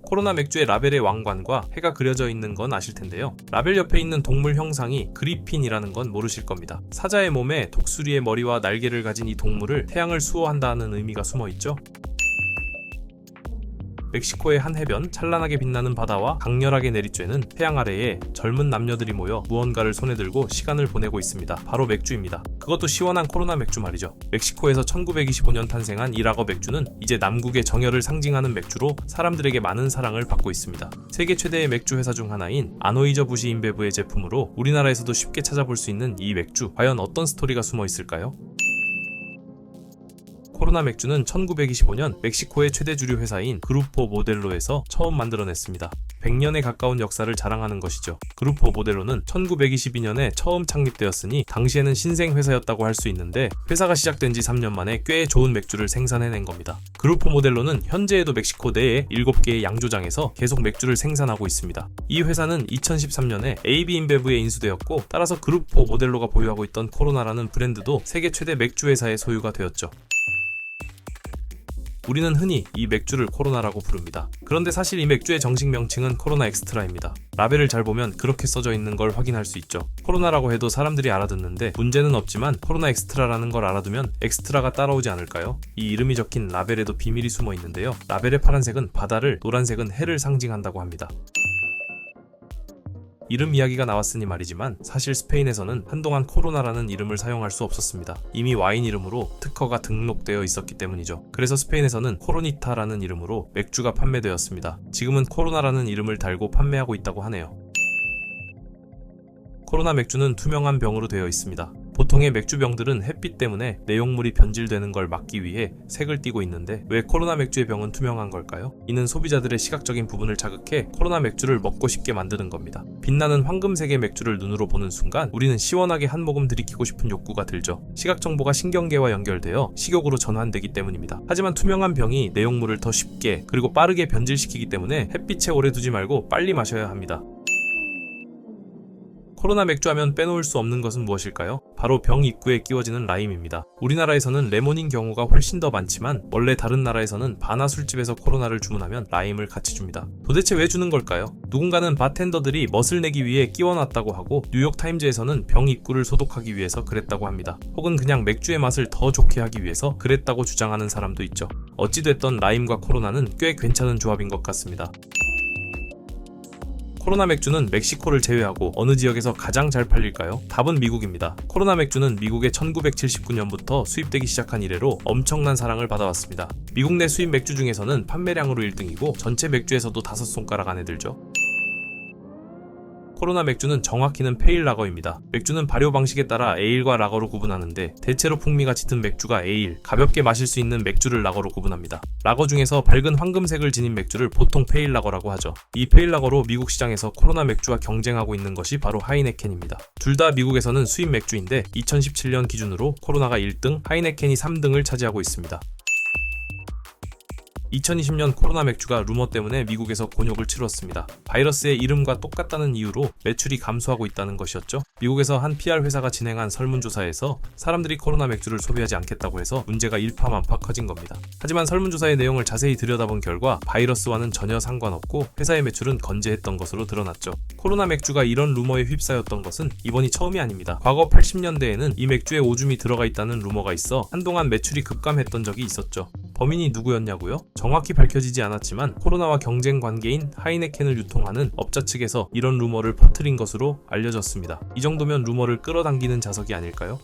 코로나 맥주의 라벨의 왕관과 해가 그려져 있는 건 아실 텐데요. 라벨 옆에 있는 동물 형상이 그리핀이라는 건 모르실 겁니다. 사자의 몸에 독수리의 머리와 날개를 가진 이 동물을 태양을 수호한다는 의미가 숨어 있죠. 멕시코의 한 해변, 찬란하게 빛나는 바다와 강렬하게 내리쬐는 태양 아래에 젊은 남녀들이 모여 무언가를 손에 들고 시간을 보내고 있습니다. 바로 맥주입니다. 그것도 시원한 코로나 맥주 말이죠. 멕시코에서 1925년 탄생한 이 라거 맥주는 이제 남국의 정열을 상징하는 맥주로 사람들에게 많은 사랑을 받고 있습니다. 세계 최대의 맥주 회사 중 하나인 아노이저부시 인베브의 제품으로 우리나라에서도 쉽게 찾아볼 수 있는 이 맥주, 과연 어떤 스토리가 숨어 있을까요? 코로나 맥주는 1925년 멕시코의 최대 주류 회사인 그루포 모델로에서 처음 만들어냈습니다. 100년에 가까운 역사를 자랑하는 것이죠. 그루포 모델로는 1922년에 처음 창립되었으니 당시에는 신생 회사였다고 할 수 있는데 회사가 시작된 지 3년 만에 꽤 좋은 맥주를 생산해낸 겁니다. 그루포 모델로는 현재에도 멕시코 내에 7개의 양조장에서 계속 맥주를 생산하고 있습니다. 이 회사는 2013년에 AB 인베브에 인수되었고 따라서 그루포 모델로가 보유하고 있던 코로나라는 브랜드도 세계 최대 맥주 회사의 소유가 되었죠. 우리는 흔히 이 맥주를 코로나라고 부릅니다. 그런데 사실 이 맥주의 정식 명칭은 코로나 엑스트라입니다. 라벨을 잘 보면 그렇게 써져 있는 걸 확인할 수 있죠. 코로나라고 해도 사람들이 알아듣는데 문제는 없지만 코로나 엑스트라라는 걸 알아두면 엑스트라가 따라오지 않을까요? 이 이름이 적힌 라벨에도 비밀이 숨어 있는데요. 라벨의 파란색은 바다를, 노란색은 해를 상징한다고 합니다. 이름 이야기가 나왔으니 말이지만 사실 스페인에서는 한동안 코로나라는 이름을 사용할 수 없었습니다. 이미 와인 이름으로 특허가 등록되어 있었기 때문이죠. 그래서 스페인에서는 코로니타라는 이름으로 맥주가 판매되었습니다. 지금은 코로나라는 이름을 달고 판매하고 있다고 하네요. 코로나 맥주는 투명한 병으로 되어 있습니다. 보통의 맥주병들은 햇빛 때문에 내용물이 변질되는 걸 막기 위해 색을 띠고 있는데 왜 코로나 맥주의 병은 투명한 걸까요? 이는 소비자들의 시각적인 부분을 자극해 코로나 맥주를 먹고 싶게 만드는 겁니다. 빛나는 황금색의 맥주를 눈으로 보는 순간 우리는 시원하게 한 모금 들이키고 싶은 욕구가 들죠. 시각 정보가 신경계와 연결되어 식욕으로 전환되기 때문입니다. 하지만 투명한 병이 내용물을 더 쉽게 그리고 빠르게 변질시키기 때문에 햇빛에 오래 두지 말고 빨리 마셔야 합니다. 코로나 맥주 하면 빼놓을 수 없는 것은 무엇일까요? 바로 병 입구에 끼워지는 라임입니다. 우리나라에서는 레몬인 경우가 훨씬 더 많지만 원래 다른 나라에서는 바나 술집에서 코로나를 주문하면 라임을 같이 줍니다. 도대체 왜 주는 걸까요? 누군가는 바텐더들이 멋을 내기 위해 끼워놨다고 하고 뉴욕타임즈에서는 병 입구를 소독하기 위해서 그랬다고 합니다. 혹은 그냥 맥주의 맛을 더 좋게 하기 위해서 그랬다고 주장하는 사람도 있죠. 어찌됐던 라임과 코로나는 꽤 괜찮은 조합인 것 같습니다. 코로나 맥주는 멕시코를 제외하고 어느 지역에서 가장 잘 팔릴까요? 답은 미국입니다. 코로나 맥주는 미국에 1979년부터 수입되기 시작한 이래로 엄청난 사랑을 받아왔습니다. 미국 내 수입 맥주 중에서는 판매량으로 1등이고 전체 맥주에서도 5손가락 안에 들죠. 코로나 맥주는 정확히는 페일 라거입니다. 맥주는 발효 방식에 따라 에일과 라거로 구분하는데 대체로 풍미가 짙은 맥주가 에일, 가볍게 마실 수 있는 맥주를 라거로 구분합니다. 라거 중에서 밝은 황금색을 지닌 맥주를 보통 페일 라거라고 하죠. 이 페일 라거로 미국 시장에서 코로나 맥주와 경쟁하고 있는 것이 바로 하이네켄입니다. 둘 다 미국에서는 수입 맥주인데 2017년 기준으로 코로나가 1등, 하이네켄이 3등을 차지하고 있습니다. 2020년 코로나 맥주가 루머 때문에 미국에서 곤욕을 치렀습니다. 바이러스의 이름과 똑같다는 이유로 매출이 감소하고 있다는 것이었죠. 미국에서 한 PR 회사가 진행한 설문조사에서 사람들이 코로나 맥주를 소비하지 않겠다고 해서 문제가 일파만파 커진 겁니다. 하지만 설문조사의 내용을 자세히 들여다본 결과 바이러스와는 전혀 상관없고 회사의 매출은 건재했던 것으로 드러났죠. 코로나 맥주가 이런 루머에 휩싸였던 것은 이번이 처음이 아닙니다. 과거 80년대에는 이 맥주에 오줌이 들어가 있다는 루머가 있어 한동안 매출이 급감했던 적이 있었죠. 범인이 누구였냐고요? 정확히 밝혀지지 않았지만 코로나와 경쟁 관계인 하이네켄을 유통하는 업자 측에서 이런 루머를 퍼뜨린 것으로 알려졌습니다. 이 정도면 루머를 끌어당기는 자석이 아닐까요?